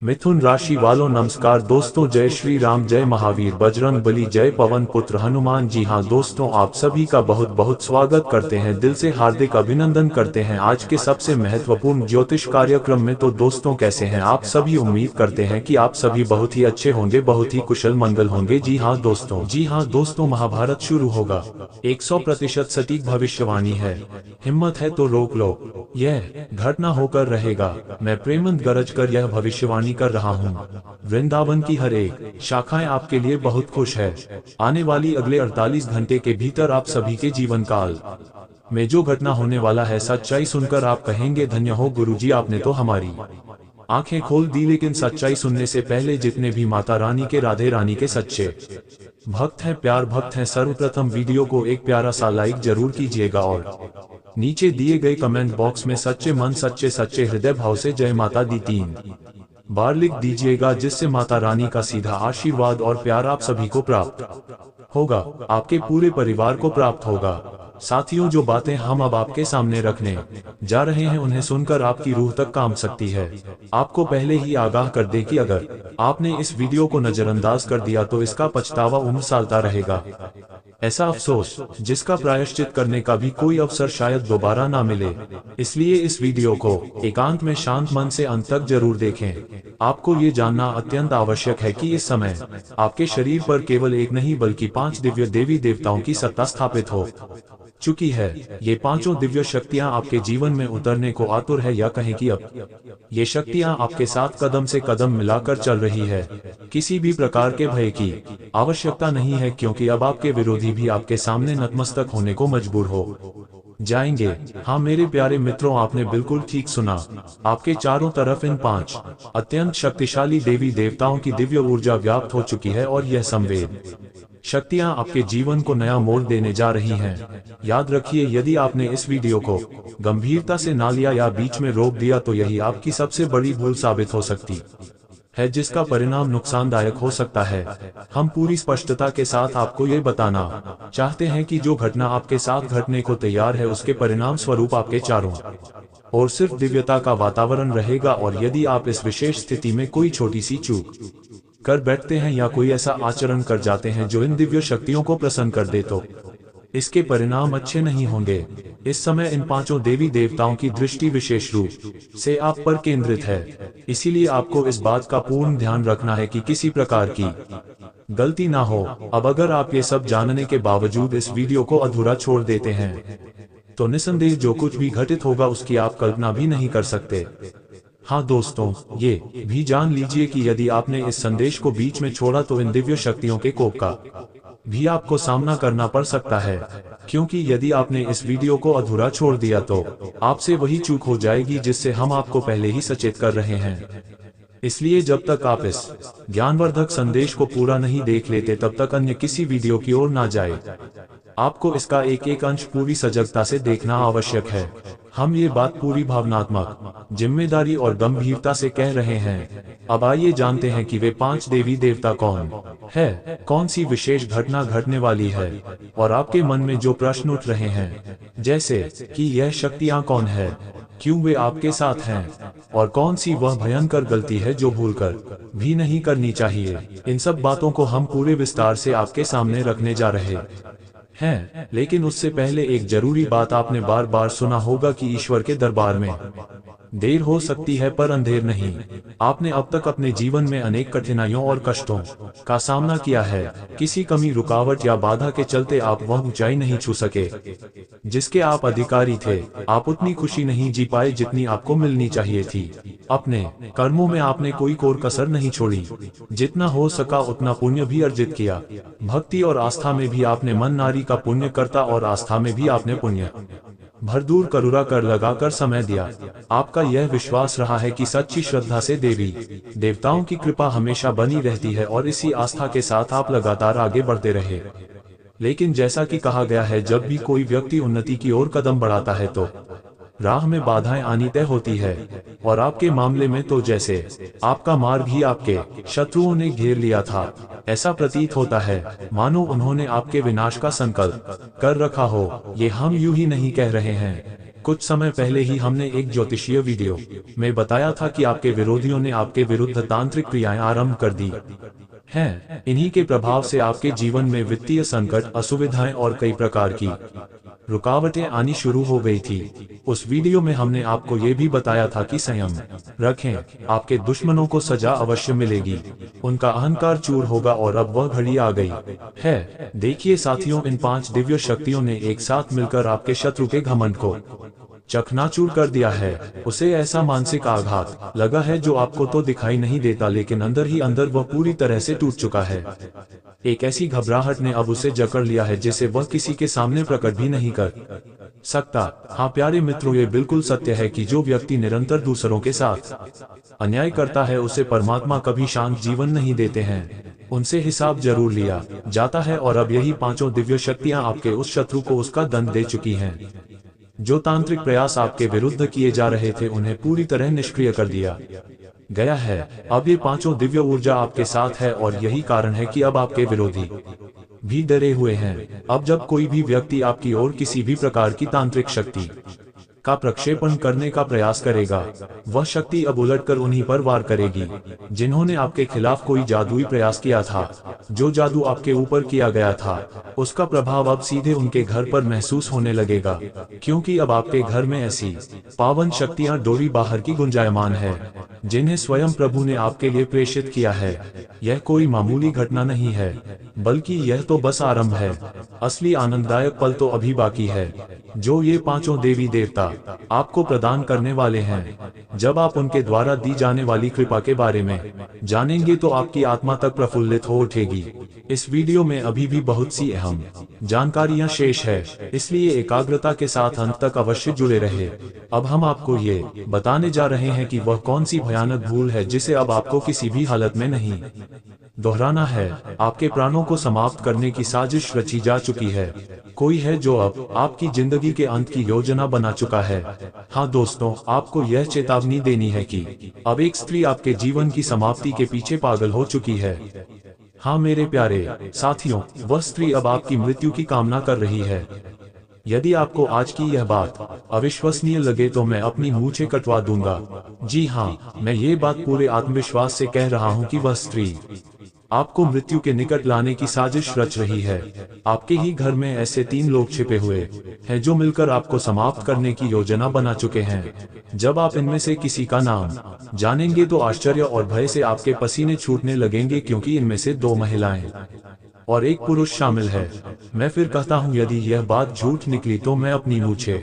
मिथुन राशि वालों नमस्कार दोस्तों, जय श्री राम, जय महावीर बजरंग बली, जय पवन पुत्र हनुमान। जी हाँ दोस्तों, आप सभी का बहुत बहुत स्वागत करते हैं, दिल से हार्दिक अभिनंदन करते हैं आज के सबसे महत्वपूर्ण ज्योतिष कार्यक्रम में। तो दोस्तों कैसे हैं आप सभी? उम्मीद करते हैं कि आप सभी बहुत ही अच्छे होंगे, बहुत ही कुशल मंगल होंगे। जी हाँ दोस्तों, महाभारत शुरू होगा। 100% सटीक भविष्यवाणी है, हिम्मत है तो रोक लो, यह घटना होकर रहेगा। मैं प्रेमंत गरज कर यह भविष्यवाणी कर रहा हूँ। वृंदावन की हर एक शाखाएं आपके लिए बहुत खुश है। आने वाली अगले 48 घंटे के भीतर आप सभी के जीवन काल में जो घटना होने वाला है, सच्चाई सुनकर आप कहेंगे धन्य हो गुरुजी, आपने तो हमारी आंखें खोल दी। लेकिन सच्चाई सुनने से पहले जितने भी माता रानी के, राधे रानी के सच्चे भक्त हैं, प्यार भक्त हैं, सर्वप्रथम वीडियो को एक प्यारा सा लाइक जरूर कीजिएगा और नीचे दिए गए कमेंट बॉक्स में सच्चे मन, सच्चे हृदय भाव से जय माता दी 3 बार लिख दीजिएगा, जिससे माता रानी का सीधा आशीर्वाद और प्यार आप सभी को प्राप्त होगा, आपके पूरे परिवार को प्राप्त होगा। साथियों, जो बातें हम अब आपके सामने रखने जा रहे हैं, उन्हें सुनकर आपकी रूह तक काम सकती है। आपको पहले ही आगाह कर दे कि अगर आपने इस वीडियो को नजरअंदाज कर दिया तो इसका पछतावा उम्र सालता रहेगा। ऐसा अफसोस जिसका प्रायश्चित करने का भी कोई अवसर शायद दोबारा ना मिले। इसलिए इस वीडियो को एकांत में शांत मन से अंत तक जरूर देखें। आपको ये जानना अत्यंत आवश्यक है कि इस समय आपके शरीर पर केवल एक नहीं बल्कि 5 दिव्य देवी देवताओं की सत्ता स्थापित हो चुकी है। ये पांचों दिव्य शक्तियां आपके जीवन में उतरने को आतुर है, या कहें कि अब ये शक्तियां आपके साथ कदम से कदम मिलाकर चल रही है। किसी भी प्रकार के भय की आवश्यकता नहीं है, क्योंकि अब आपके विरोधी भी आपके सामने नतमस्तक होने को मजबूर हो जाएंगे। हाँ मेरे प्यारे मित्रों, आपने बिल्कुल ठीक सुना। आपके चारों तरफ इन 5 अत्यंत शक्तिशाली देवी देवताओं की दिव्य ऊर्जा व्याप्त हो चुकी है और यह संवेद शक्तियां आपके जीवन को नया मोड़ देने जा रही हैं। याद रखिए, यदि आपने इस वीडियो को गंभीरता से ना लिया या बीच में रोक दिया तो यही आपकी सबसे बड़ी भूल साबित हो सकती है, जिसका परिणाम नुकसानदायक हो सकता है। हम पूरी स्पष्टता के साथ आपको ये बताना चाहते हैं कि जो घटना आपके साथ घटने को तैयार है, उसके परिणाम स्वरूप आपके चारों और सिर्फ दिव्यता का वातावरण रहेगा। और यदि आप इस विशेष स्थिति में कोई छोटी सी चूक कर बैठते हैं या कोई ऐसा आचरण कर जाते हैं जो इन दिव्य शक्तियों को प्रसन्न कर दे, तो इसके परिणाम अच्छे नहीं होंगे। इस समय इन 5 देवी देवताओं की दृष्टि विशेष रूप से आप पर केंद्रित है। इसीलिए आपको इस बात का पूर्ण ध्यान रखना है कि किसी प्रकार की गलती ना हो। अब अगर आप ये सब जानने के बावजूद इस वीडियो को अधूरा छोड़ देते हैं तो निसंदेह जो कुछ भी घटित होगा उसकी आप कल्पना भी नहीं कर सकते। हाँ दोस्तों, ये भी जान लीजिए कि यदि आपने इस संदेश को बीच में छोड़ा तो इन दिव्य शक्तियों के कोप का भी आपको सामना करना पड़ सकता है, क्योंकि यदि आपने इस वीडियो को अधूरा छोड़ दिया तो आपसे वही चूक हो जाएगी जिससे हम आपको पहले ही सचेत कर रहे हैं। इसलिए जब तक आप इस ज्ञानवर्धक संदेश को पूरा नहीं देख लेते, तब तक अन्य किसी वीडियो की ओर ना जाए। आपको इसका एक एक अंश पूरी सजगता से देखना आवश्यक है। हम ये बात पूरी भावनात्मक जिम्मेदारी और गंभीरता से कह रहे हैं। अब आइए जानते हैं कि वे 5 देवी देवता कौन है, कौन सी विशेष घटना घटने वाली है, और आपके मन में जो प्रश्न उठ रहे हैं, जैसे कि यह शक्तियां कौन है, क्यों वे आपके साथ हैं, और कौन सी वह भयंकर गलती है जो भूलकर भी नहीं करनी चाहिए। इन सब बातों को हम पूरे विस्तार से आपके सामने रखने जा रहे हैं। लेकिन उससे पहले एक जरूरी बात, आपने बार बार सुना होगा कि ईश्वर के दरबार में देर हो सकती है पर अंधेर नहीं। आपने अब तक अपने जीवन में अनेक कठिनाइयों और कष्टों का सामना किया है। किसी कमी, रुकावट या बाधा के चलते आप वह ऊंचाई नहीं छू सके जिसके आप अधिकारी थे। आप उतनी खुशी नहीं जी पाए जितनी आपको मिलनी चाहिए थी। अपने कर्मों में आपने कोई कोर कसर नहीं छोड़ी, जितना हो सका उतना पुण्य भी अर्जित किया। भक्ति और आस्था में भी आपने मन नारी का पुण्य करता और आस्था में भी आपने पुण्य भरदूर करुणा कर लगाकर समय दिया। आपका यह विश्वास रहा है कि सच्ची श्रद्धा से देवी देवताओं की कृपा हमेशा बनी रहती है, और इसी आस्था के साथ आप लगातार आगे बढ़ते रहे। लेकिन जैसा कि कहा गया है, जब भी कोई व्यक्ति उन्नति की ओर कदम बढ़ाता है तो राह में बाधाएं आनी तय होती है। और आपके मामले में तो जैसे आपका मार्ग ही आपके शत्रुओं ने घेर लिया था। ऐसा प्रतीत होता है मानो उन्होंने आपके विनाश का संकल्प कर रखा हो। ये हम यूं ही नहीं कह रहे हैं, कुछ समय पहले ही हमने एक ज्योतिषीय वीडियो में बताया था कि आपके विरोधियों ने आपके विरुद्ध तांत्रिक क्रियाएं आरंभ कर दी हैं। इन्हीं के प्रभाव से आपके जीवन में वित्तीय संकट, असुविधाएं और कई प्रकार की रुकावटें आनी शुरू हो गई थी। उस वीडियो में हमने आपको ये भी बताया था कि संयम रखें, आपके दुश्मनों को सजा अवश्य मिलेगी, उनका अहंकार चूर होगा और अब वह घड़ी आ गई है। देखिए साथियों, इन 5 दिव्य शक्तियों ने एक साथ मिलकर आपके शत्रु के घमंड को चकनाचूर कर दिया है। उसे ऐसा मानसिक आघात लगा है जो आपको तो दिखाई नहीं देता, लेकिन अंदर ही अंदर वह पूरी तरह से टूट चुका है। एक ऐसी घबराहट ने अब उसे जकड़ लिया है जिसे वह किसी के सामने प्रकट भी नहीं कर सकता। हाँ प्यारे मित्रों, ये बिल्कुल सत्य है कि जो व्यक्ति निरंतर दूसरों के साथ अन्याय करता है उसे परमात्मा कभी शांत जीवन नहीं देते हैं, उनसे हिसाब जरूर लिया जाता है। और अब यही 5 दिव्य शक्तियां आपके उस शत्रु को उसका दंड दे चुकी हैं। जो तांत्रिक प्रयास आपके विरुद्ध किए जा रहे थे उन्हें पूरी तरह निष्क्रिय कर दिया गया है। अब ये 5 दिव्य ऊर्जा आपके साथ है और यही कारण है कि अब आपके विरोधी भी डरे हुए हैं। अब जब कोई भी व्यक्ति आपकी ओर किसी भी प्रकार की तांत्रिक शक्ति का प्रक्षेपण करने का प्रयास करेगा, वह शक्ति अब उलटकर उन्हीं पर वार करेगी जिन्होंने आपके खिलाफ कोई जादुई प्रयास किया था। जो जादू आपके ऊपर किया गया था उसका प्रभाव अब सीधे उनके घर पर महसूस होने लगेगा, क्योंकि अब आपके घर में ऐसी पावन शक्तियां डोरी बाहर की गुंजायमान है जिन्हें स्वयं प्रभु ने आपके लिए प्रेषित किया है। यह कोई मामूली घटना नहीं है, बल्कि यह तो बस आरंभ है। असली आनंददायक पल तो अभी बाकी है, जो ये 5 देवी देवता आपको प्रदान करने वाले हैं। जब आप उनके द्वारा दी जाने वाली कृपा के बारे में जानेंगे तो आपकी आत्मा तक प्रफुल्लित हो उठेगी। इस वीडियो में अभी भी बहुत सी अहम जानकारियां शेष है, इसलिए एकाग्रता के साथ अंत तक अवश्य जुड़े रहे। अब हम आपको ये बताने जा रहे हैं कि वह कौन सी भयानक भूल है जिसे अब आपको किसी भी हालत में नहीं दोहराना है। आपके प्राणों को समाप्त करने की साजिश रची जा चुकी है। कोई है जो अब आपकी जिंदगी के अंत की योजना बना चुका है। हाँ दोस्तों, आपको यह चेतावनी देनी है कि अब एक स्त्री आपके जीवन की समाप्ति के पीछे पागल हो चुकी है। हाँ मेरे प्यारे साथियों, वह स्त्री अब आपकी मृत्यु की कामना कर रही है। यदि आपको आज की यह बात अविश्वसनीय लगे तो मैं अपनी मूंछें कटवा दूंगा। जी हाँ, मैं ये बात पूरे आत्मविश्वास से कह रहा हूँ कि वह स्त्री आपको मृत्यु के निकट लाने की साजिश रच रही है। आपके ही घर में ऐसे 3 लोग छिपे हुए हैं जो मिलकर आपको समाप्त करने की योजना बना चुके हैं। जब आप इनमें से किसी का नाम जानेंगे तो आश्चर्य और भय से आपके पसीने छूटने लगेंगे, क्योंकि इनमें से 2 महिलाएं और 1 पुरुष शामिल है। मैं फिर कहता हूँ, यदि यह बात झूठ निकली तो मैं अपनी मूंछें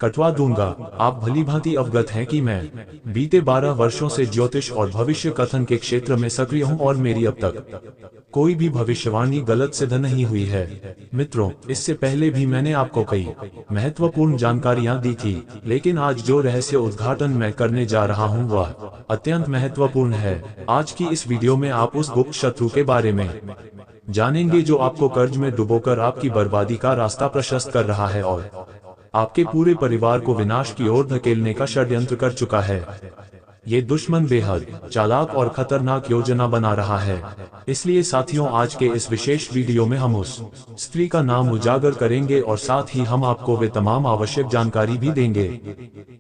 कटवा दूंगा। आप भली भांति अवगत हैं कि मैं बीते 12 वर्षों से ज्योतिष और भविष्य कथन के क्षेत्र में सक्रिय हूं और मेरी अब तक कोई भी भविष्यवाणी गलत सिद्ध नहीं हुई है। मित्रों, इससे पहले भी मैंने आपको कई महत्वपूर्ण जानकारियां दी थी, लेकिन आज जो रहस्य उद्घाटन मैं करने जा रहा हूं वह अत्यंत महत्वपूर्ण है। आज की इस वीडियो में आप उस गुप्त शत्रु के बारे में जानेंगे जो आपको कर्ज में डुबोकर आपकी बर्बादी का रास्ता प्रशस्त कर रहा है और आपके पूरे परिवार को विनाश की ओर धकेलने का षड्यंत्र कर चुका है। ये दुश्मन बेहद चालाक और खतरनाक योजना बना रहा है। इसलिए साथियों, आज के इस विशेष वीडियो में हम उस स्त्री का नाम उजागर करेंगे और साथ ही हम आपको वे तमाम आवश्यक जानकारी भी देंगे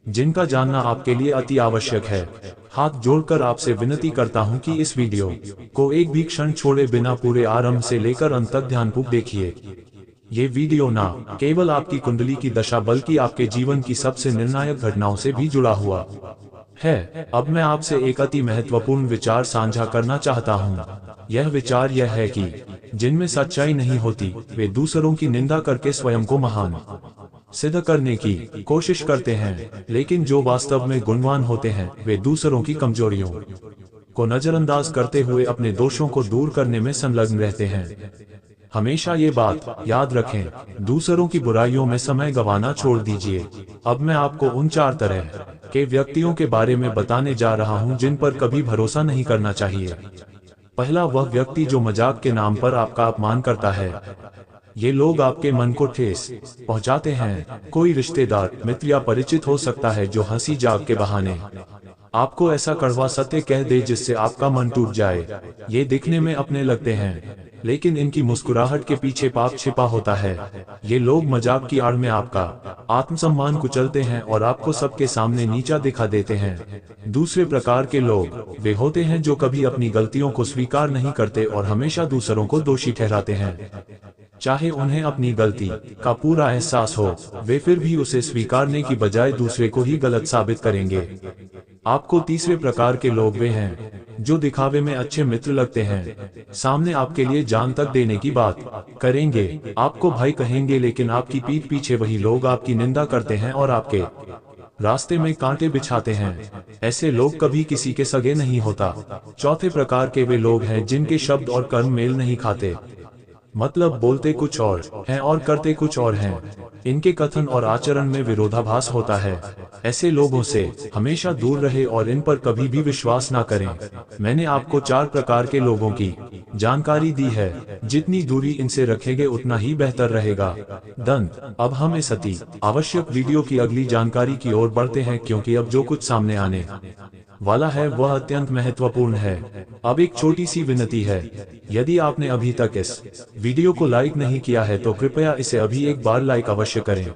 जिनका जानना आपके लिए अति आवश्यक है। हाथ जोड़कर आपसे विनती करता हूं कि इस वीडियो को एक भी क्षण छोड़े बिना पूरे आरंभ से लेकर अंत तक ध्यानपूर्वक देखिए। ये वीडियो ना केवल आपकी कुंडली की दशा बल्कि आपके जीवन की सबसे निर्णायक घटनाओं से भी जुड़ा हुआ है। अब मैं आपसे एक अति महत्वपूर्ण विचार साझा करना चाहता हूँ। यह विचार यह है कि जिनमें सच्चाई नहीं होती वे दूसरों की निंदा करके स्वयं को महान सिद्ध करने की कोशिश करते हैं, लेकिन जो वास्तव में गुणवान होते हैं वे दूसरों की कमजोरियों को नजरअंदाज करते हुए अपने दोषों को दूर करने में संलग्न रहते हैं। हमेशा ये बात याद रखें, दूसरों की बुराइयों में समय गंवाना छोड़ दीजिए। अब मैं आपको उन 4 तरह के व्यक्तियों के बारे में बताने जा रहा हूं जिन पर कभी भरोसा नहीं करना चाहिए। पहला, वह व्यक्ति जो मजाक के नाम पर आपका अपमान करता है। ये लोग आपके मन को ठेस पहुंचाते हैं। कोई रिश्तेदार, मित्र या परिचित हो सकता है जो हंसी जाग के बहाने आपको ऐसा कड़वा सत्य कह दे जिससे आपका मन टूट जाए। ये दिखने में अपने लगते हैं, लेकिन इनकी मुस्कुराहट के पीछे पाप छिपा होता है। ये लोग मजाक की आड़ में आपका आत्मसम्मान कुचलते हैं और आपको सबके सामने नीचा दिखा देते हैं। दूसरे प्रकार के लोग वे होते हैं जो कभी अपनी गलतियों को स्वीकार नहीं करते और हमेशा दूसरों को दोषी ठहराते हैं। चाहे उन्हें अपनी गलती का पूरा एहसास हो, वे फिर भी उसे स्वीकारने की बजाय दूसरे को ही गलत साबित करेंगे। आपको तीसरे प्रकार के लोग वे हैं जो दिखावे में अच्छे मित्र लगते हैं, सामने आपके लिए जान तक देने की बात करेंगे, आपको भाई कहेंगे, लेकिन आपकी पीठ पीछे वही लोग आपकी निंदा करते हैं और आपके रास्ते में कांटे बिछाते हैं। ऐसे लोग कभी किसी के सगे नहीं होता। चौथे प्रकार के वे लोग हैं जिनके शब्द और कर्म मेल नहीं खाते, मतलब बोलते कुछ और हैं और करते कुछ और हैं। इनके कथन और आचरण में विरोधाभास होता है। ऐसे लोगों से हमेशा दूर रहे और इन पर कभी भी विश्वास ना करें। मैंने आपको 4 प्रकार के लोगों की जानकारी दी है। जितनी दूरी इनसे रखेंगे उतना ही बेहतर रहेगा। दंत अब हम इस अति आवश्यक वीडियो की अगली जानकारी की ओर बढ़ते हैं, क्योंकि अब जो कुछ सामने आने वाला है वह अत्यंत महत्वपूर्ण है। अब एक छोटी सी विनती है, यदि आपने अभी तक इस वीडियो को लाइक नहीं किया है तो कृपया इसे अभी एक बार लाइक अवश्य करें।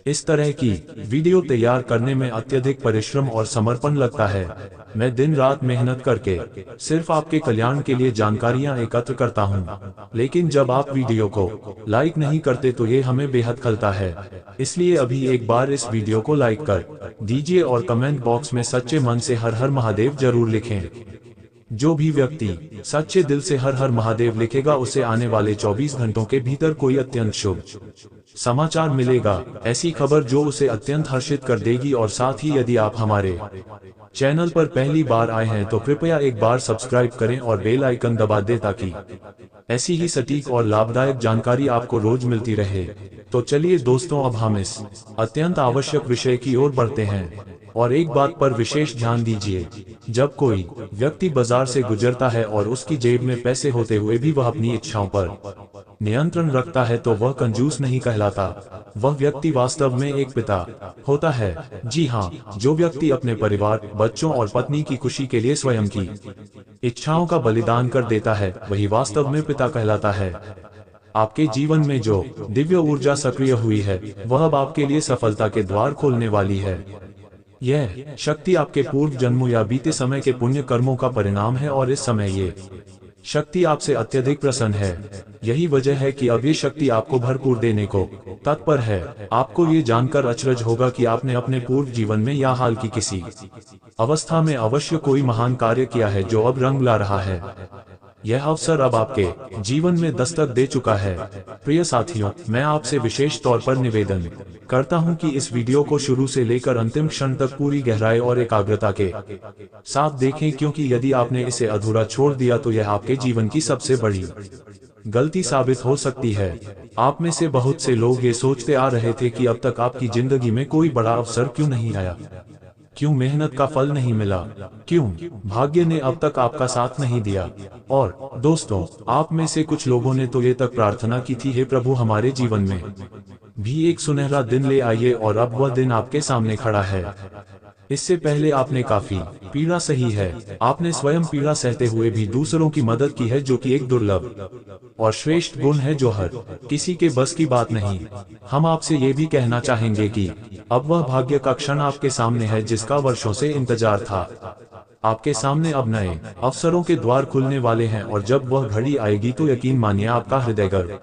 इस तरह की वीडियो तैयार करने में अत्यधिक परिश्रम और समर्पण लगता है। मैं दिन रात मेहनत करके सिर्फ आपके कल्याण के लिए जानकारियां एकत्र करता हूं, लेकिन जब आप वीडियो को लाइक नहीं करते तो ये हमें बेहद खलता है। इसलिए अभी एक बार इस वीडियो को लाइक कर दीजिए और कमेंट बॉक्स में सच्चे मन से हर हर महादेव जरूर लिखें। जो भी व्यक्ति सच्चे दिल से हर हर महादेव लिखेगा उसे आने वाले 24 घंटों के भीतर कोई अत्यंत शुभ समाचार मिलेगा। ऐसी खबर जो उसे अत्यंत हर्षित कर देगी। और साथ ही यदि आप हमारे चैनल पर पहली बार आए हैं तो कृपया एक बार सब्सक्राइब करें और बेल आइकन दबा दें ताकि ऐसी ही सटीक और लाभदायक जानकारी आपको रोज मिलती रहे। तो चलिए दोस्तों, अब हम इस अत्यंत आवश्यक विषय की ओर बढ़ते हैं। और एक बात पर विशेष ध्यान दीजिए, जब कोई व्यक्ति बाजार से गुजरता है और उसकी जेब में पैसे होते हुए भी वह अपनी इच्छाओं पर नियंत्रण रखता है तो वह कंजूस नहीं कहलाता। वह व्यक्ति वास्तव में एक पिता होता है। जी हाँ, जो व्यक्ति अपने परिवार, बच्चों और पत्नी की खुशी के लिए स्वयं की इच्छाओं का बलिदान कर देता है, वही वास्तव में पिता कहलाता है। आपके जीवन में जो दिव्य ऊर्जा सक्रिय हुई है वह अब आपके लिए सफलता के द्वार खोलने वाली है। यह शक्ति आपके पूर्व जन्मों या बीते समय के पुण्य कर्मों का परिणाम है और इस समय ये शक्ति आपसे अत्यधिक प्रसन्न है। यही वजह है कि अब ये शक्ति आपको भरपूर देने को तत्पर है। आपको ये जानकर अचरज होगा कि आपने अपने पूर्व जीवन में या हाल की किसी अवस्था में अवश्य कोई महान कार्य किया है जो अब रंग ला रहा है। यह अवसर अब आपके जीवन में दस्तक दे चुका है। प्रिय साथियों, मैं आपसे विशेष तौर पर निवेदन करता हूं कि इस वीडियो को शुरू से लेकर अंतिम क्षण तक पूरी गहराई और एकाग्रता के साथ देखें, क्योंकि यदि आपने इसे अधूरा छोड़ दिया तो यह आपके जीवन की सबसे बड़ी गलती साबित हो सकती है। आप में से बहुत से लोग ये सोचते आ रहे थे कि अब तक आपकी जिंदगी में कोई बड़ा अवसर क्यों नहीं आया, क्यों मेहनत का फल नहीं मिला, क्यों भाग्य ने अब तक आपका साथ नहीं दिया। और दोस्तों, आप में से कुछ लोगों ने तो ये तक प्रार्थना की थी, हे प्रभु हमारे जीवन में भी एक सुनहरा दिन ले आइए, और अब वह दिन आपके सामने खड़ा है। इससे पहले आपने काफी पीड़ा सही है। आपने स्वयं पीड़ा सहते हुए भी दूसरों की मदद की है, जो कि एक दुर्लभ और श्रेष्ठ गुण है जो हर किसी के बस की बात नहीं। हम आपसे ये भी कहना चाहेंगे कि अब वह भाग्य का क्षण आपके सामने है जिसका वर्षों से इंतजार था। आपके सामने अब नए अवसरों के द्वार खुलने वाले हैं, और जब वह घड़ी आएगी तो यकीन मानिए आपका हृदय गर्व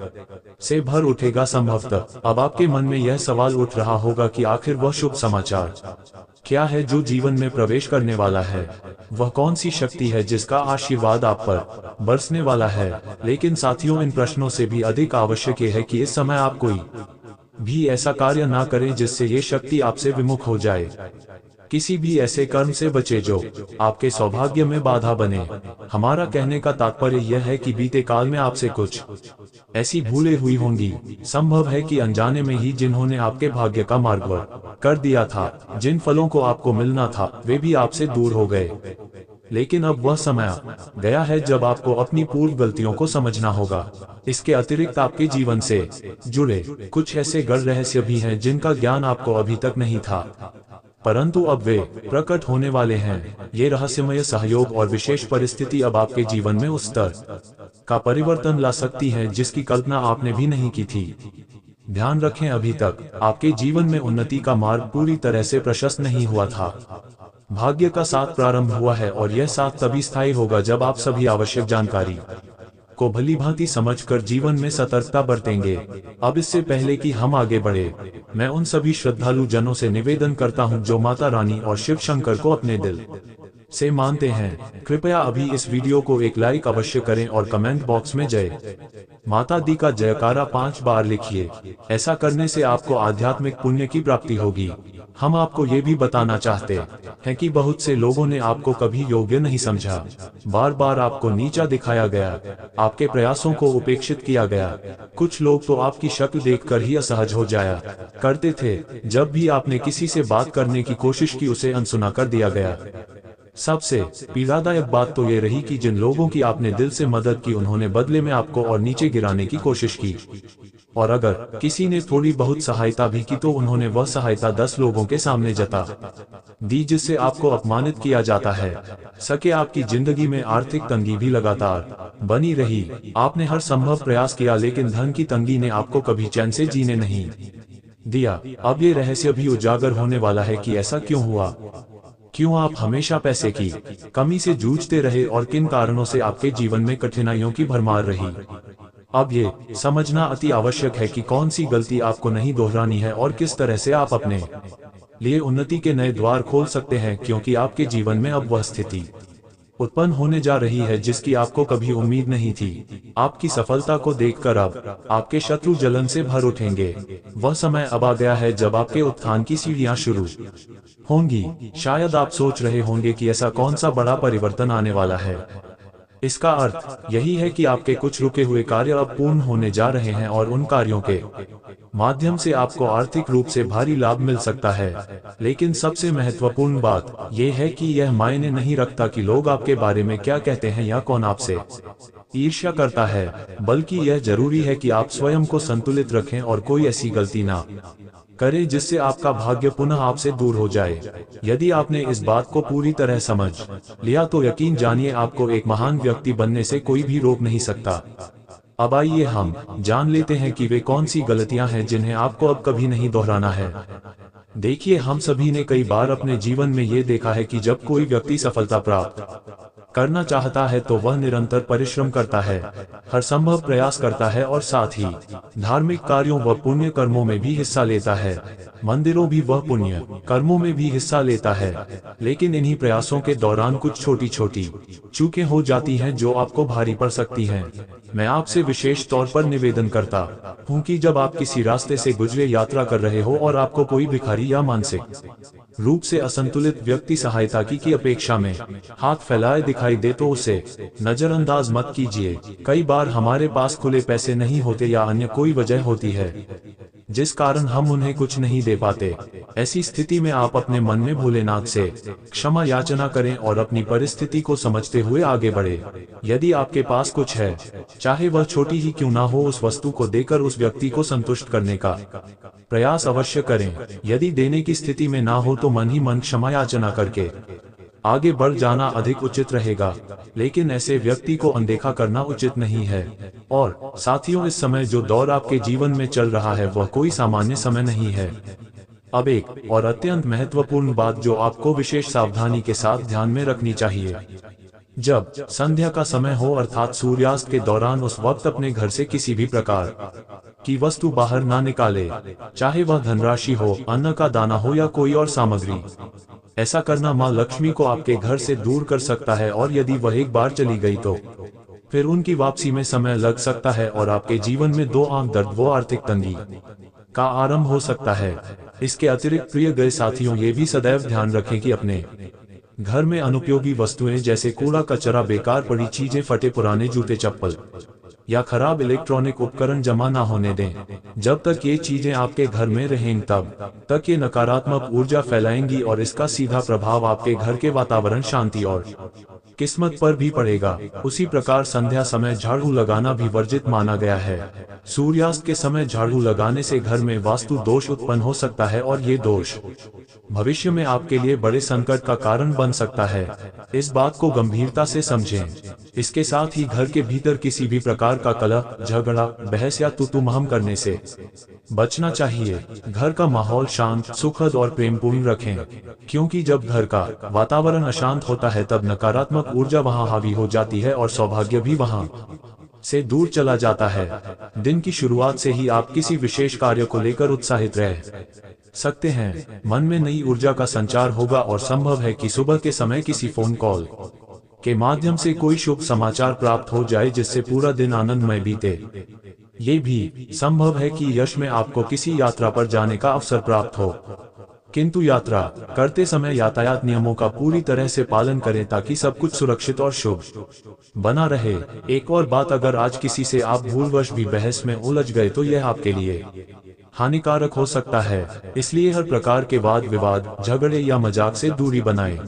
से भर उठेगा। संभवतः अब आपके मन में यह सवाल उठ रहा होगा कि आखिर वह शुभ समाचार क्या है जो जीवन में प्रवेश करने वाला है। वह कौन सी शक्ति है जिसका आशीर्वाद आप पर बरसने वाला है। लेकिन साथियों, इन प्रश्नों से भी अधिक आवश्यक है कि इस समय आप कोई भी ऐसा कार्य ना करें जिससे ये शक्ति आपसे विमुख हो जाए। किसी भी ऐसे कर्म से बचे जो आपके सौभाग्य में बाधा बने। हमारा कहने का तात्पर्य यह है कि बीते काल में आपसे कुछ ऐसी भूलें हुई होंगी, संभव है कि अनजाने में ही, जिन्होंने आपके भाग्य का मार्ग कर दिया था। जिन फलों को आपको मिलना था वे भी आपसे दूर हो गए। लेकिन अब वह समय गया है जब आपको अपनी पूर्व गलतियों को समझना होगा। इसके अतिरिक्त आपके जीवन से जुड़े कुछ ऐसे गढ़ रहस्य भी हैं जिनका ज्ञान आपको अभी तक नहीं था। परंतु अब वे प्रकट होने वाले हैं। ये रहस्यमय सहयोग और विशेष परिस्थिति अब आपके जीवन में उस स्तर का परिवर्तन ला सकती है जिसकी कल्पना आपने भी नहीं की थी। ध्यान रखें, अभी तक आपके जीवन में उन्नति का मार्ग पूरी तरह से प्रशस्त नहीं हुआ था। भाग्य का साथ प्रारंभ हुआ है और यह साथ तभी स्थायी होगा जब आप सभी आवश्यक जानकारी को भलीभांति समझकर जीवन में सतर्कता बरतेंगे। अब इससे पहले कि हम आगे बढ़े, मैं उन सभी श्रद्धालु जनों से निवेदन करता हूं जो माता रानी और शिव शंकर को अपने दिल से मानते हैं, कृपया अभी इस वीडियो को एक लाइक अवश्य करें और कमेंट बॉक्स में जय माता दी का जयकारा 5 बार लिखिए। ऐसा करने से आपको आध्यात्मिक पुण्य की प्राप्ति होगी। हम आपको ये भी बताना चाहते हैं कि बहुत से लोगों ने आपको कभी योग्य नहीं समझा। बार बार आपको नीचा दिखाया गया, आपके प्रयासों को उपेक्षित किया गया। कुछ लोग तो आपकी शक्ल देखकर ही असहज हो जाया करते थे। जब भी आपने किसी से बात करने की कोशिश की, उसे अनसुना कर दिया गया। सबसे पीड़ादायक बात तो ये रही कि जिन लोगों की आपने दिल से मदद की, उन्होंने बदले में आपको और नीचे गिराने की कोशिश की। और अगर किसी ने थोड़ी बहुत सहायता भी की तो उन्होंने वह सहायता 10 लोगों के सामने जता दी, जिससे आपको अपमानित किया जाता है। सके आपकी जिंदगी में आर्थिक तंगी भी लगातार बनी रही। आपने हर संभव प्रयास किया, लेकिन धन की तंगी ने आपको कभी चैन से जीने नहीं दिया। अब ये रहस्य भी उजागर होने वाला है कि ऐसा क्यों हुआ। क्यों आप हमेशा पैसे की कमी से जूझते रहे और किन कारणों से आपके जीवन में कठिनाइयों की भरमार रही। अब ये समझना अति आवश्यक है कि कौन सी गलती आपको नहीं दोहरानी है और किस तरह से आप अपने लिए उन्नति के नए द्वार खोल सकते हैं, क्योंकि आपके जीवन में अब वह स्थिति उत्पन्न होने जा रही है जिसकी आपको कभी उम्मीद नहीं थी। आपकी सफलता को देखकर अब आपके शत्रु जलन से भर उठेंगे। वह समय अब आ गया है जब आपके उत्थान की सीढ़ियां शुरू होंगी। शायद आप सोच रहे होंगे कि ऐसा कौन सा बड़ा परिवर्तन आने वाला है। इसका अर्थ यही है कि आपके कुछ रुके हुए कार्य अब पूर्ण होने जा रहे हैं और उन कार्यों के माध्यम से आपको आर्थिक रूप से भारी लाभ मिल सकता है। लेकिन सबसे महत्वपूर्ण बात यह है कि यह मायने नहीं रखता कि लोग आपके बारे में क्या कहते हैं या कौन आपसे ईर्ष्या करता है, बल्कि यह जरूरी है कि आप स्वयं को संतुलित रखें और कोई ऐसी गलती ना करें जिससे आपका भाग्य पुनः आपसे दूर हो जाए। यदि आपने इस बात को पूरी तरह समझ लिया तो यकीन जानिए, आपको एक महान व्यक्ति बनने से कोई भी रोक नहीं सकता। अब आइए हम जान लेते हैं कि वे कौन सी गलतियां हैं जिन्हें आपको अब कभी नहीं दोहराना है। देखिए, हम सभी ने कई बार अपने जीवन में ये देखा है कि जब कोई व्यक्ति सफलता प्राप्त करना चाहता है तो वह निरंतर परिश्रम करता है, हर संभव प्रयास करता है और साथ ही धार्मिक कार्यों व पुण्य कर्मों में भी हिस्सा लेता है। मंदिरों भी वह पुण्य कर्मों में भी हिस्सा लेता है। लेकिन इन्हीं प्रयासों के दौरान कुछ छोटी छोटी चूकें हो जाती हैं जो आपको भारी पड़ सकती हैं। मैं आपसे विशेष तौर पर निवेदन करता हूँ कि जब आप किसी रास्ते से गुजरे यात्रा कर रहे हो और आपको कोई भिखारी या मानसिक रूप से असंतुलित व्यक्ति सहायता की अपेक्षा में हाथ फैलाए दिखाई दे तो उसे नजरअंदाज मत कीजिए। कई बार हमारे पास खुले पैसे नहीं होते या अन्य कोई वजह होती है जिस कारण हम उन्हें कुछ नहीं दे पाते। ऐसी स्थिति में आप अपने मन में भोलेनाथ से क्षमा याचना करें और अपनी परिस्थिति को समझते हुए आगे बढ़े। यदि आपके पास कुछ है, चाहे वह छोटी ही क्यों ना हो, उस वस्तु को देकर उस व्यक्ति को संतुष्ट करने का प्रयास अवश्य करें। यदि देने की स्थिति में ना हो तो मन ही मन क्षमा याचना करके आगे बढ़ जाना अधिक उचित रहेगा। लेकिन ऐसे व्यक्ति को अनदेखा करना उचित नहीं है। और साथियों, इस समय जो दौर आपके जीवन में चल रहा है वह कोई सामान्य समय नहीं है। अब एक और अत्यंत महत्वपूर्ण बात जो आपको विशेष सावधानी के साथ ध्यान में रखनी चाहिए, जब संध्या का समय हो अर्थात सूर्यास्त के दौरान, उस वक्त अपने घर से किसी भी प्रकार की वस्तु बाहर ना निकाले, चाहे वह धनराशि हो, अन्न का दाना हो या कोई और सामग्री। ऐसा करना माँ लक्ष्मी को आपके घर से दूर कर सकता है और यदि वह एक बार चली गई तो फिर उनकी वापसी में समय लग सकता है और आपके जीवन में 2 आंख दर्द व आर्थिक तंगी का आरंभ हो सकता है। इसके अतिरिक्त प्रिय गए साथियों, ये भी सदैव ध्यान रखें कि अपने घर में अनुपयोगी वस्तुएं जैसे कूड़ा कचरा, बेकार पड़ी चीजें, फटे पुराने जूते चप्पल या खराब इलेक्ट्रॉनिक उपकरण जमा ना होने दें। जब तक ये चीजें आपके घर में रहेंगी तब तक ये नकारात्मक ऊर्जा फैलाएंगी और इसका सीधा प्रभाव आपके घर के वातावरण, शांति और किस्मत पर भी पड़ेगा। उसी प्रकार संध्या समय झाड़ू लगाना भी वर्जित माना गया है। सूर्यास्त के समय झाड़ू लगाने से घर में वास्तु दोष उत्पन्न हो सकता है और ये दोष भविष्य में आपके लिए बड़े संकट का कारण बन सकता है। इस बात को गंभीरता से समझें। इसके साथ ही घर के भीतर किसी भी प्रकार का कलह, झगड़ा, बहस या तू-तू-महम करने से बचना चाहिए। घर का माहौल शांत, सुखद और प्रेमपूर्ण रखें, क्योंकि जब घर का वातावरण अशांत होता है तब नकारात्मक ऊर्जा वहां हावी हो जाती है और सौभाग्य भी वहां से दूर चला जाता है। दिन की शुरुआत से ही आप किसी विशेष कार्य को लेकर उत्साहित रह सकते हैं। मन में नई ऊर्जा का संचार होगा और संभव है कि सुबह के समय किसी फोन कॉल के माध्यम से कोई शुभ समाचार प्राप्त हो जाए जिससे पूरा दिन आनंदमय बीते। ये भी संभव है कि यश में आपको किसी यात्रा पर जाने का अवसर प्राप्त हो, किंतु यात्रा करते समय यातायात नियमों का पूरी तरह से पालन करें ताकि सब कुछ सुरक्षित और शुभ बना रहे। एक और बात, अगर आज किसी से आप भूलवश भी बहस में उलझ गए तो यह आपके लिए हानिकारक हो सकता है। इसलिए हर प्रकार के वाद विवाद, झगड़े या मजाक से दूरी बनाए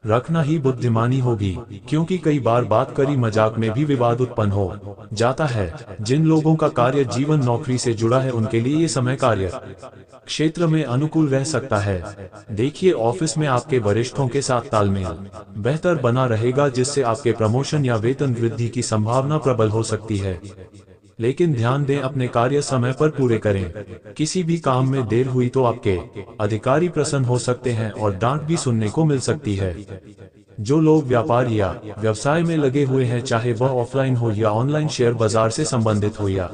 रखना ही बुद्धिमानी होगी, क्योंकि कई बार बात करी मजाक में भी विवाद उत्पन्न हो जाता है। जिन लोगों का कार्य जीवन नौकरी से जुड़ा है उनके लिए ये समय कार्य क्षेत्र में अनुकूल रह सकता है। देखिए, ऑफिस में आपके वरिष्ठों के साथ तालमेल बेहतर बना रहेगा, जिससे आपके प्रमोशन या वेतन वृद्धि की संभावना प्रबल हो सकती है। लेकिन ध्यान दें, अपने कार्य समय पर पूरे करें। किसी भी काम में देर हुई तो आपके अधिकारी प्रसन्न हो सकते हैं और डांट भी सुनने को मिल सकती है। जो लोग व्यापार या व्यवसाय में लगे हुए हैं, चाहे वह ऑफलाइन हो या ऑनलाइन, शेयर बाजार से संबंधित हो या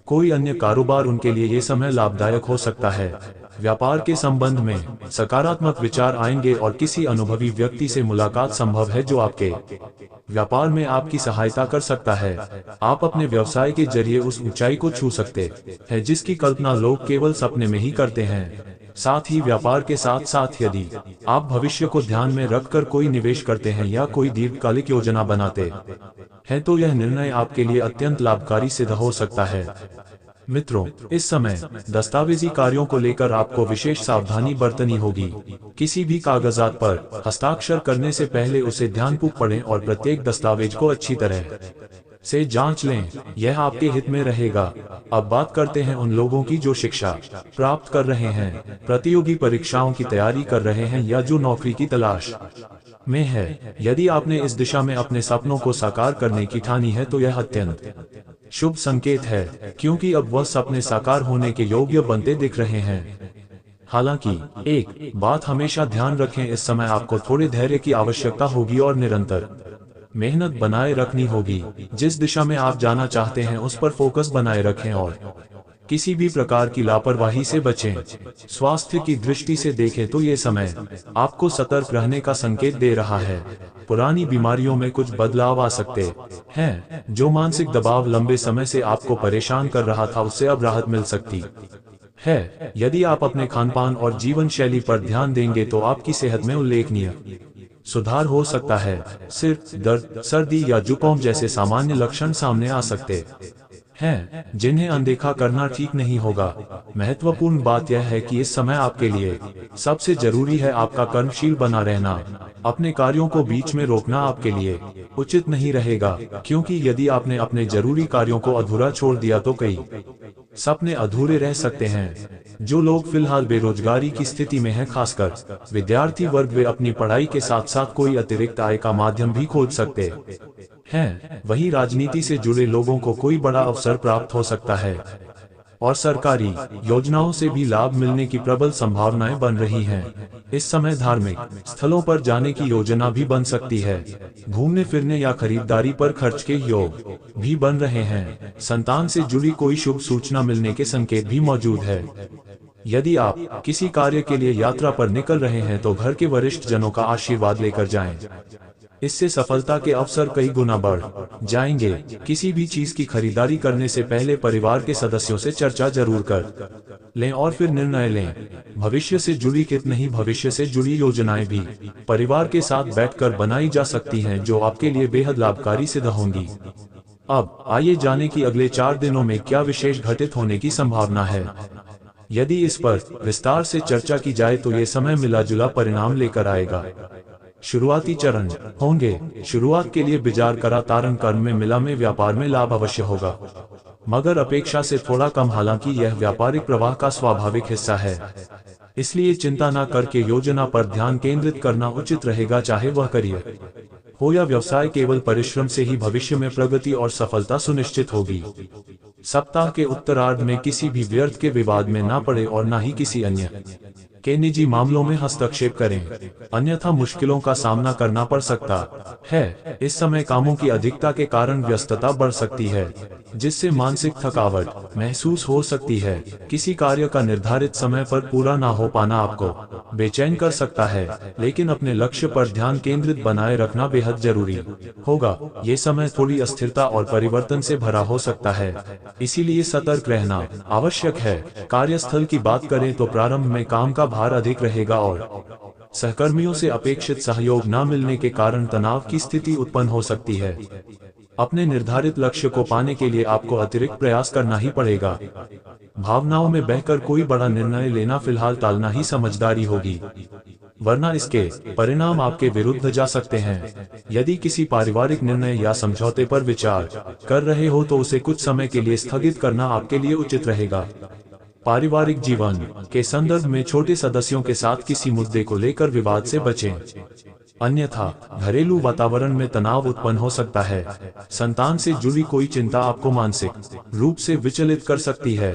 कोई अन्य कारोबार, उनके लिए ये समय लाभदायक हो सकता है। व्यापार के संबंध में सकारात्मक विचार आएंगे और किसी अनुभवी व्यक्ति से मुलाकात संभव है जो आपके व्यापार में आपकी सहायता कर सकता है। आप अपने व्यवसाय के जरिए उस ऊंचाई को छू सकते हैं जिसकी कल्पना लोग केवल सपने में ही करते हैं। साथ ही व्यापार के साथ साथ यदि आप भविष्य को ध्यान में रखकर कोई निवेश करते हैं या कोई दीर्घकालिक योजना बनाते हैं तो यह निर्णय आपके लिए अत्यंत लाभकारी सिद्ध हो सकता है। मित्रों, इस समय दस्तावेजी कार्यों को लेकर आपको विशेष सावधानी बरतनी होगी। किसी भी कागजात पर हस्ताक्षर करने से पहले उसे ध्यानपूर्वक पढ़ें और प्रत्येक दस्तावेज को अच्छी तरह से जांच लें। यह आपके हित में रहेगा। अब बात करते हैं उन लोगों की जो शिक्षा प्राप्त कर रहे हैं, प्रतियोगी परीक्षाओं की तैयारी कर रहे हैं या जो नौकरी की तलाश में है। यदि आपने इस दिशा में अपने सपनों को साकार करने की ठानी है तो यह अत्यंत शुभ संकेत है, क्योंकि अब वह सपने साकार होने के योग्य बनते दिख रहे हैं। हालांकि एक बात हमेशा ध्यान रखें, इस समय आपको थोड़े धैर्य की आवश्यकता होगी और निरंतर मेहनत बनाए रखनी होगी। जिस दिशा में आप जाना चाहते हैं उस पर फोकस बनाए रखें और किसी भी प्रकार की लापरवाही से बचें। स्वास्थ्य की दृष्टि से देखें तो ये समय आपको सतर्क रहने का संकेत दे रहा है। पुरानी बीमारियों में कुछ बदलाव आ सकते हैं। जो मानसिक दबाव लंबे समय से आपको परेशान कर रहा था उससे अब राहत मिल सकती है। यदि आप अपने खानपान और जीवन शैली पर ध्यान देंगे तो आपकी सेहत में उल्लेखनीय सुधार हो सकता है। सिर दर्द, सर्दी या जुकाम जैसे सामान्य लक्षण सामने आ सकते हैं, जिन्हें अनदेखा करना ठीक नहीं होगा। महत्वपूर्ण बात यह है कि इस समय आपके लिए सबसे जरूरी है आपका कर्मशील बना रहना। अपने कार्यों को बीच में रोकना आपके लिए उचित नहीं रहेगा, क्योंकि यदि आपने अपने जरूरी कार्यों को अधूरा छोड़ दिया तो कई सपने अधूरे रह सकते हैं। जो लोग फिलहाल बेरोजगारी की स्थिति में हैं, खासकर विद्यार्थी वर्ग, वे अपनी पढ़ाई के साथ साथ कोई अतिरिक्त आय का माध्यम भी खोज सकते हैं। वहीं राजनीति से जुड़े लोगों को कोई बड़ा अवसर प्राप्त हो सकता है और सरकारी योजनाओं से भी लाभ मिलने की प्रबल संभावनाएं बन रही हैं। इस समय धार्मिक स्थलों पर जाने की योजना भी बन सकती है। घूमने फिरने या खरीदारी पर खर्च के योग भी बन रहे हैं। संतान से जुड़ी कोई शुभ सूचना मिलने के संकेत भी मौजूद है। यदि आप किसी कार्य के लिए यात्रा पर निकल रहे हैं तो घर के वरिष्ठ जनों का आशीर्वाद लेकर जाएं। इससे सफलता के अवसर कई गुना बढ़ जाएंगे। किसी भी चीज की खरीदारी करने से पहले परिवार के सदस्यों से चर्चा जरूर कर लें और फिर निर्णय लें। भविष्य से जुड़ी कित नहीं, भविष्य से जुड़ी योजनाएं भी परिवार के साथ बैठकर बनाई जा सकती हैं, जो आपके लिए बेहद लाभकारी सिद्ध होंगी। अब आइए जानें कि अगले 4 दिनों में क्या विशेष घटित होने की संभावना है। यदि इस पर विस्तार से चर्चा की जाए तो ये समय मिला जुला परिणाम लेकर आएगा। शुरुआती चरण होंगे। शुरुआत के लिए विचार करा तारण कर्म में मिला में व्यापार में लाभ अवश्य होगा, मगर अपेक्षा से थोड़ा कम। हालांकि यह व्यापारिक प्रवाह का स्वाभाविक हिस्सा है, इसलिए चिंता न करके योजना पर ध्यान केंद्रित करना उचित रहेगा। चाहे वह करियर हो या व्यवसाय, केवल परिश्रम से ही भविष्य में प्रगति और सफलता सुनिश्चित होगी। सप्ताह के उत्तरार्ध में किसी भी व्यर्थ के विवाद में ना पड़े और न ही किसी अन्य के निजी मामलों में हस्तक्षेप करें, अन्यथा मुश्किलों का सामना करना पड़ सकता है। इस समय कामों की अधिकता के कारण व्यस्तता बढ़ सकती है, जिससे मानसिक थकावट महसूस हो सकती है। किसी कार्य का निर्धारित समय पर पूरा ना हो पाना आपको बेचैन कर सकता है, लेकिन अपने लक्ष्य पर ध्यान केंद्रित बनाए रखना बेहद जरूरी होगा। ये समय थोड़ी अस्थिरता और परिवर्तन से भरा हो सकता है, इसीलिए सतर्क रहना आवश्यक है। कार्यस्थल की बात करें तो प्रारंभ में काम का भार अधिक रहेगा और सहकर्मियों से अपेक्षित सहयोग न मिलने के कारण तनाव की स्थिति उत्पन्न हो सकती है। अपने निर्धारित लक्ष्य को पाने के लिए आपको अतिरिक्त प्रयास करना ही पड़ेगा। भावनाओं में बहकर कोई बड़ा निर्णय लेना फिलहाल टालना ही समझदारी होगी, वरना इसके परिणाम आपके विरुद्ध जा सकते हैं। यदि किसी पारिवारिक निर्णय या समझौते पर विचार कर रहे हो तो उसे कुछ समय के लिए स्थगित करना आपके लिए उचित रहेगा। पारिवारिक जीवन के संदर्भ में छोटे सदस्यों के साथ किसी मुद्दे को लेकर विवाद से बचें, अन्यथा घरेलू वातावरण में तनाव उत्पन्न हो सकता है। संतान से जुड़ी कोई चिंता आपको मानसिक रूप से विचलित कर सकती है।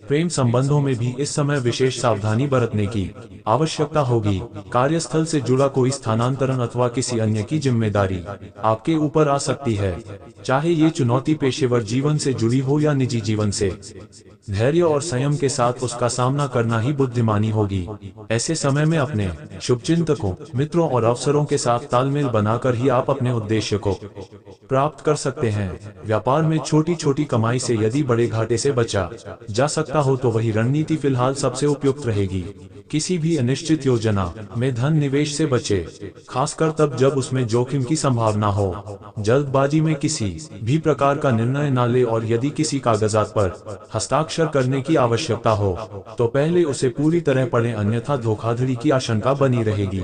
प्रेम संबंधों में भी इस समय विशेष सावधानी बरतने की आवश्यकता होगी। कार्यस्थल से जुड़ा कोई स्थानांतरण अथवा किसी अन्य की जिम्मेदारी आपके ऊपर आ सकती है, चाहे ये चुनौती पेशेवर जीवन से जुड़ी हो या निजी जीवन से। धैर्य और संयम के साथ उसका सामना करना ही बुद्धिमानी होगी। ऐसे समय में अपने शुभचिंतकों, मित्रों और अवसरों के साथ तालमेल बनाकर ही आप अपने उद्देश्य को प्राप्त कर सकते हैं। व्यापार में छोटी छोटी कमाई से यदि बड़े घाटे से बचा जा सकता हो तो वही रणनीति फिलहाल सबसे उपयुक्त रहेगी। किसी भी अनिश्चित योजना में धन निवेश से बचे, खासकर तब जब उसमें जोखिम की संभावना हो। जल्दबाजी में किसी भी प्रकार का निर्णय न ले और यदि किसी कागजात पर हस्ताक्षर करने की आवश्यकता हो तो पहले उसे पूरी तरह पढ़ें, अन्यथा धोखाधड़ी की आशंका बनी रहेगी।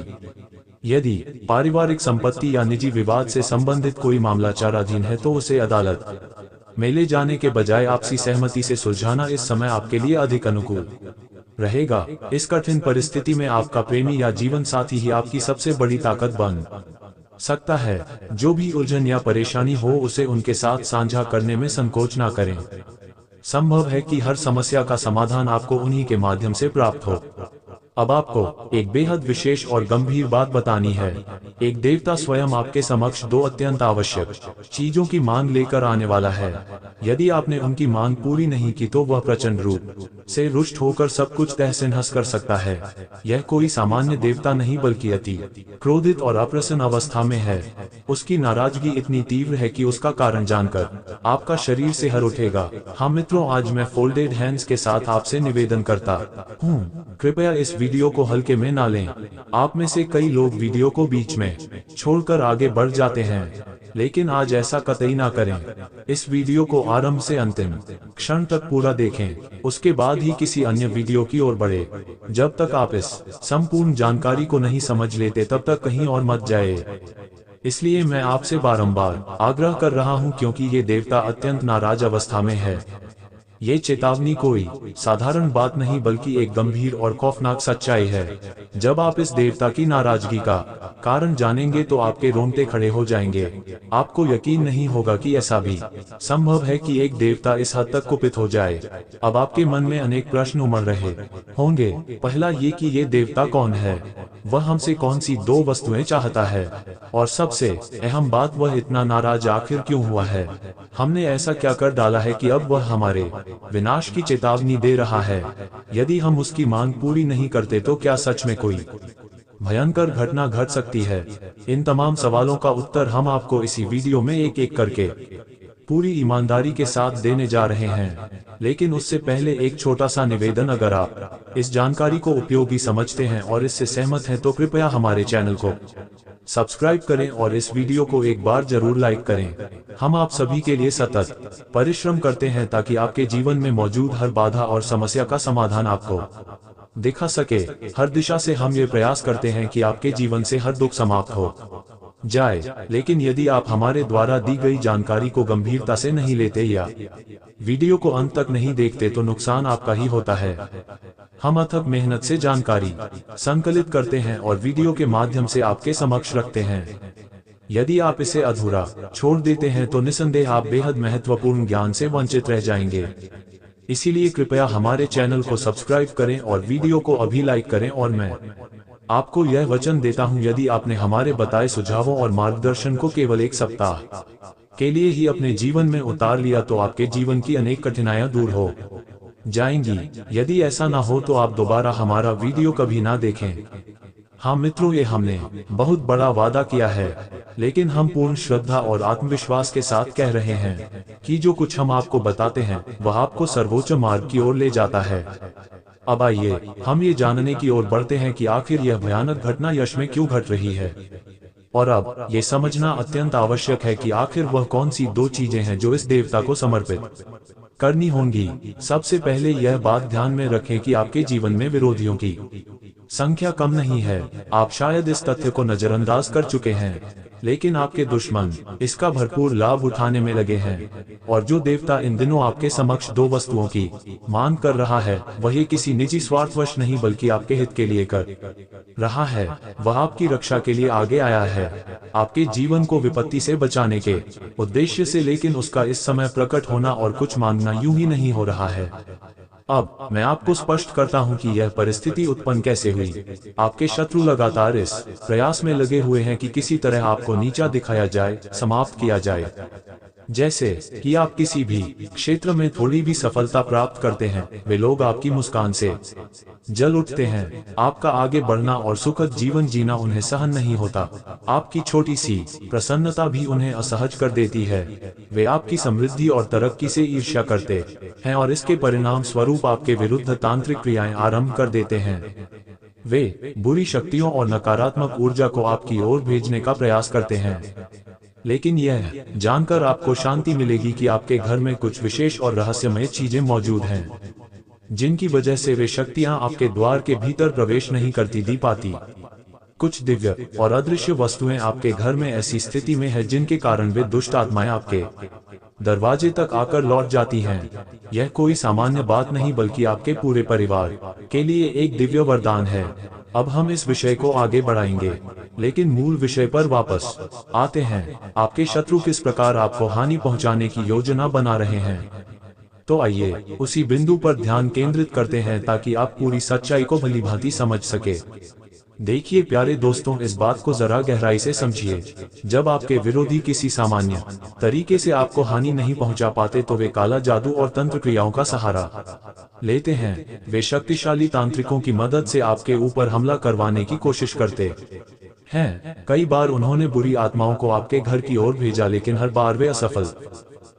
यदि पारिवारिक संपत्ति या निजी विवाद से संबंधित कोई मामला विचाराधीन है तो उसे अदालत में ले जाने के बजाय आपसी सहमति से सुलझाना इस समय आपके लिए अधिक अनुकूल रहेगा। इस कठिन परिस्थिति में आपका प्रेमी या जीवन साथी ही आपकी सबसे बड़ी ताकत बन सकता है। जो भी उलझन या परेशानी हो उसे उनके साथ साझा करने में संकोच ना करें। संभव है कि हर समस्या का समाधान आपको उन्हीं के माध्यम से प्राप्त हो। अब आपको एक बेहद विशेष और गंभीर बात बतानी है। एक देवता स्वयं आपके समक्ष दो अत्यंत आवश्यक चीजों की मांग लेकर आने वाला है। यदि आपने उनकी मांग पूरी नहीं की तो वह प्रचंड रूप से रुष्ट होकर सब कुछ तहस नहस कर सकता है। यह कोई सामान्य देवता नहीं बल्कि अति क्रोधित और अप्रसन्न अवस्था में है। उसकी नाराजगी इतनी तीव्र है कि उसका कारण जानकर आपका शरीर से हर उठेगा। हाँ मित्रों, आज मैं फोल्डेड हैंड्स के साथ आपसे निवेदन करता हूँ, कृपया इस वीडियो को हल्के में ना लें। आप में से कई लोग वीडियो को बीच में छोड़कर आगे बढ़ जाते हैं, लेकिन आज ऐसा कतई ना करें। इस वीडियो को आरंभ से अंतिम क्षण तक पूरा देखें, उसके बाद ही किसी अन्य वीडियो की ओर बढ़े। जब तक आप इस संपूर्ण जानकारी को नहीं समझ लेते तब तक कहीं और मत जाए। इसलिए मैं आपसे बारंबार आग्रह कर रहा हूं, क्योंकि ये देवता अत्यंत नाराज अवस्था में है। ये चेतावनी कोई साधारण बात नहीं बल्कि एक गंभीर और खौफनाक सच्चाई है। जब आप इस देवता की नाराजगी का कारण जानेंगे तो आपके रोंगटे खड़े हो जाएंगे। आपको यकीन नहीं होगा कि ऐसा भी संभव है कि एक देवता इस हद तक कुपित हो जाए। अब आपके मन में अनेक प्रश्न उमड़ रहे होंगे। पहला ये कि ये देवता कौन है, वह हमसे कौन सी दो वस्तुएं चाहता है, और सबसे अहम बात, वह इतना नाराज आखिर क्यों हुआ है। हमने ऐसा क्या कर डाला है कि अब वह हमारे विनाश की चेतावनी दे रहा है। यदि हम उसकी मांग पूरी नहीं करते तो क्या सच में कोई भयंकर घटना घट सकती है। इन तमाम सवालों का उत्तर हम आपको इसी वीडियो में एक एक करके पूरी ईमानदारी के साथ देने जा रहे हैं। लेकिन उससे पहले एक छोटा सा निवेदन, अगर आप इस जानकारी को उपयोगी समझते हैं और इससे सहमत हैं तो कृपया हमारे चैनल को सब्सक्राइब करें और इस वीडियो को एक बार जरूर लाइक करें। हम आप सभी के लिए सतत परिश्रम करते हैं ताकि आपके जीवन में मौजूद हर बाधा और समस्या का समाधान आपको दिखा सके। हर दिशा से हम ये प्रयास करते हैं कि आपके जीवन से हर दुख समाप्त हो जाए, लेकिन यदि आप हमारे द्वारा दी गई जानकारी को गंभीरता से नहीं लेते या वीडियो को अंत तक नहीं देखते तो नुकसान आपका ही होता है। हम अथक मेहनत से जानकारी संकलित करते हैं और वीडियो के माध्यम से आपके समक्ष रखते हैं। यदि आप इसे अधूरा छोड़ देते हैं तो निसंदेह आप बेहद महत्वपूर्ण ज्ञान से वंचित रह जाएंगे। इसीलिए कृपया हमारे चैनल को सब्सक्राइब करें और वीडियो को अभी लाइक करें। और मैं आपको यह वचन देता हूं, यदि आपने हमारे बताए सुझावों और मार्गदर्शन को केवल एक सप्ताह के लिए ही अपने जीवन में उतार लिया तो आपके जीवन की अनेक कठिनाइयां दूर हो जाएंगी। यदि ऐसा ना हो तो आप दोबारा हमारा वीडियो कभी ना देखें। हाँ मित्रों, ये हमने बहुत बड़ा वादा किया है, लेकिन हम पूर्ण श्रद्धा और आत्मविश्वास के साथ कह रहे हैं कि जो कुछ हम आपको बताते हैं वह आपको सर्वोच्च मार्ग की ओर ले जाता है। अब आइए हम ये जानने की ओर बढ़ते हैं कि आखिर यह भयानक घटना यश में क्यों घट रही है। और अब ये समझना अत्यंत आवश्यक है कि आखिर वह कौन सी दो चीजें हैं जो इस देवता को समर्पित करनी होंगी। सबसे पहले यह बात ध्यान में रखें कि आपके जीवन में विरोधियों की संख्या कम नहीं है। आप शायद इस तथ्य को नजरअंदाज कर चुके हैं, लेकिन आपके दुश्मन इसका भरपूर लाभ उठाने में लगे हैं। और जो देवता इन दिनों आपके समक्ष दो वस्तुओं की मांग कर रहा है, वही किसी निजी स्वार्थवश नहीं बल्कि आपके हित के लिए कर रहा है। वह आपकी रक्षा के लिए आगे आया है, आपके जीवन को विपत्ति से बचाने के उद्देश्य से। लेकिन उसका इस समय प्रकट होना और कुछ मांगना यूं ही नहीं हो रहा है। अब मैं आपको स्पष्ट करता हूं कि यह परिस्थिति उत्पन्न कैसे हुई। आपके शत्रु लगातार इस प्रयास में लगे हुए हैं कि किसी तरह आपको नीचा दिखाया जाए, समाप्त किया जाए। जैसे कि आप किसी भी क्षेत्र में थोड़ी भी सफलता प्राप्त करते हैं, वे लोग आपकी मुस्कान से जल उठते हैं। आपका आगे बढ़ना और सुखद जीवन जीना उन्हें सहन नहीं होता। आपकी छोटी सी प्रसन्नता भी उन्हें असहज कर देती है। वे आपकी समृद्धि और तरक्की से ईर्ष्या करते हैं और इसके परिणाम स्वरूप आपके विरुद्ध तांत्रिक क्रियाएं आरंभ कर देते हैं। वे बुरी शक्तियों और नकारात्मक ऊर्जा को आपकी ओर भेजने का प्रयास करते हैं। लेकिन यह जानकर आपको शांति मिलेगी कि आपके घर में कुछ विशेष और रहस्यमय चीजें मौजूद हैं, जिनकी वजह से वे शक्तियां आपके द्वार के भीतर प्रवेश नहीं करती पाती। कुछ दिव्य और अदृश्य वस्तुएं आपके घर में ऐसी स्थिति में है जिनके कारण वे दुष्ट आत्माएं आपके दरवाजे तक आकर लौट जाती हैं। यह कोई सामान्य बात नहीं बल्कि आपके पूरे परिवार के लिए एक दिव्य वरदान है। अब हम इस विषय को आगे बढ़ाएंगे, लेकिन मूल विषय पर वापस आते हैं। आपके शत्रु किस प्रकार आपको हानि पहुंचाने की योजना बना रहे हैं। तो आइए उसी बिंदु पर ध्यान केंद्रित करते हैं ताकि आप पूरी सच्चाई को भलीभांति समझ सके। देखिए प्यारे दोस्तों, इस बात को जरा गहराई से समझिए। जब आपके विरोधी किसी सामान्य तरीके से आपको हानि नहीं पहुंचा पाते तो वे काला जादू और तंत्र क्रियाओं का सहारा लेते हैं। वे शक्तिशाली तांत्रिकों की मदद से आपके ऊपर हमला करवाने की कोशिश करते हैं। कई बार उन्होंने बुरी आत्माओं को आपके घर की ओर भेजा, लेकिन हर बार वे असफल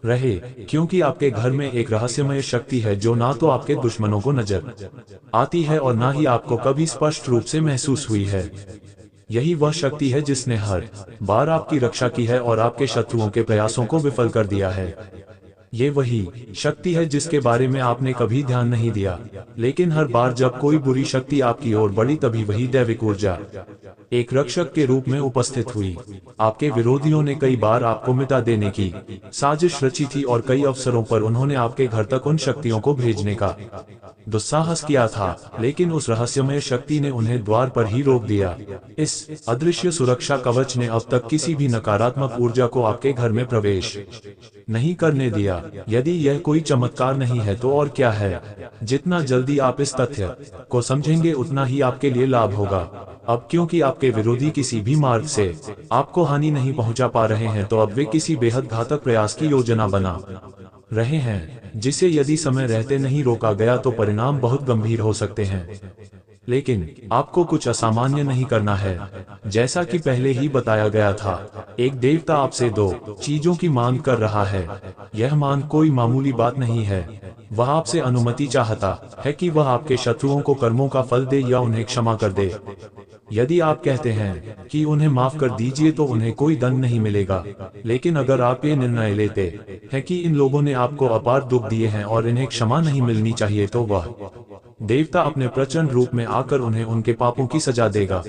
रहे, क्योंकि आपके घर में एक रहस्यमय शक्ति है जो ना तो आपके दुश्मनों को नजर आती है और ना ही आपको कभी स्पष्ट रूप से महसूस हुई है। यही वह शक्ति है जिसने हर बार आपकी रक्षा की है और आपके शत्रुओं के प्रयासों को विफल कर दिया है। ये वही शक्ति है जिसके बारे में आपने कभी ध्यान नहीं दिया, लेकिन हर बार जब कोई बुरी शक्ति आपकी ओर बढ़ी तभी वही दैविक ऊर्जा एक रक्षक के रूप में उपस्थित हुई। आपके विरोधियों ने कई बार आपको मिटा देने की साजिश रची थी और कई अवसरों पर उन्होंने आपके घर तक उन शक्तियों को भेजने का दुस्साहस किया था, लेकिन उस रहस्यमय शक्ति ने उन्हें द्वार पर ही रोक दिया। इस अदृश्य सुरक्षा कवच ने अब तक किसी भी नकारात्मक ऊर्जा को आपके घर में प्रवेश नहीं करने दिया। यदि यह कोई चमत्कार नहीं है तो और क्या है। जितना जल्दी आप इस तथ्य को समझेंगे उतना ही आपके लिए लाभ होगा। अब क्योंकि आपके विरोधी किसी भी मार्ग से आपको हानि नहीं पहुंचा पा रहे हैं, तो अब वे किसी बेहद घातक प्रयास की योजना बना रहे हैं, जिसे यदि समय रहते नहीं रोका गया तो परिणाम बहुत गंभीर हो सकते हैं। लेकिन आपको कुछ असामान्य नहीं करना है। जैसा कि पहले ही बताया गया था, एक देवता आपसे दो चीजों की मांग कर रहा है। यह मांग कोई मामूली बात नहीं है। वह आपसे अनुमति चाहता है कि वह आपके शत्रुओं को कर्मों का फल दे या उन्हें क्षमा कर दे। यदि आप कहते हैं कि उन्हें माफ कर दीजिए तो उन्हें कोई दंड नहीं मिलेगा, लेकिन अगर आप ये निर्णय लेते हैं कि इन लोगों ने आपको अपार दुख दिए हैं और इन्हें क्षमा नहीं मिलनी चाहिए, तो वह देवता अपने प्रचंड रूप में आकर उन्हें उनके पापों की सजा देगा।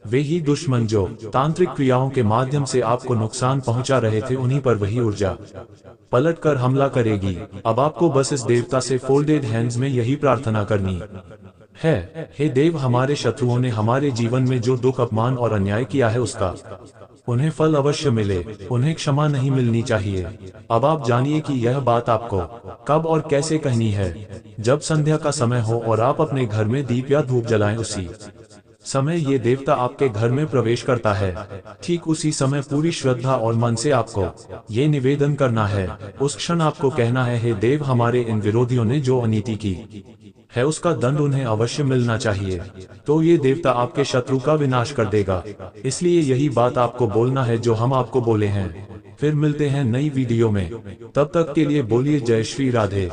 वे ही दुश्मन जो तांत्रिक क्रियाओं के माध्यम से आपको नुकसान पहुंचा रहे थे, उन्हीं पर वही ऊर्जा पलट कर हमला करेगी। अब आपको बस इस देवता से फोल्डेड हैंड्स में यही प्रार्थना करनी है, हे देव, हमारे शत्रुओं ने हमारे जीवन में जो दुख, अपमान और अन्याय किया है उसका उन्हें फल अवश्य मिले, उन्हें क्षमा नहीं मिलनी चाहिए। अब आप जानिए कि यह बात आपको कब और कैसे कहनी है। जब संध्या का समय हो और आप अपने घर में दीप या धूप जलाएं, उसी समय ये देवता आपके घर में प्रवेश करता है। ठीक उसी समय पूरी श्रद्धा और मन से आपको ये निवेदन करना है। उस क्षण आपको कहना है, हे देव, हमारे इन विरोधियों ने जो अनीति की है उसका दंड उन्हें अवश्य मिलना चाहिए। तो ये देवता आपके शत्रु का विनाश कर देगा। इसलिए यही बात आपको बोलना है जो हम आपको बोले हैं। फिर मिलते हैं नई वीडियो में, तब तक के लिए बोलिए जय श्री राधे।